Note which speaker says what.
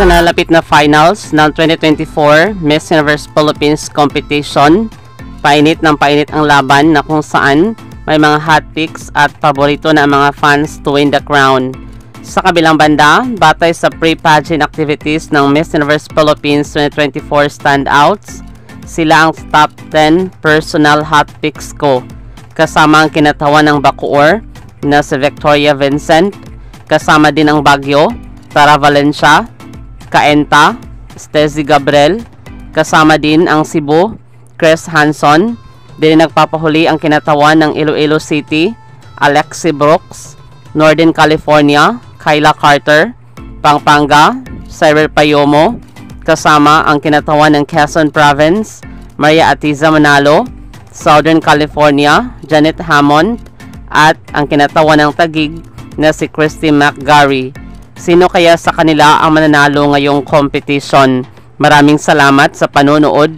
Speaker 1: Sa nalapit na finals ng 2024 Miss Universe Philippines competition, painit ng painit ang laban na kung saan may mga hot picks at paborito na mga fans to win the crown. Sa kabilang banda, batay sa pre-pageant activities ng Miss Universe Philippines 2024 standouts, sila ang top 10 personal hot picks ko, kasama ang kinatawan ng Bacoor na si Victoria Vincent, kasama din ang Baguio, Tara Valencia, Cainta, Stacey Gabriel, kasama din ang Cebu, Chris Hanson, din nagpapahuli ang kinatawan ng Iloilo City, Alexi Brooks, Northern California, Kyla Carter, Pampanga, Cyril Payomo, kasama ang kinatawan ng Quezon Province, Maria Atiza Manalo, Southern California, Janet Hammond, at ang kinatawan ng Taguig na si Christy McGarry. Sino kaya sa kanila ang mananalo ngayong competition? Maraming salamat sa panonood.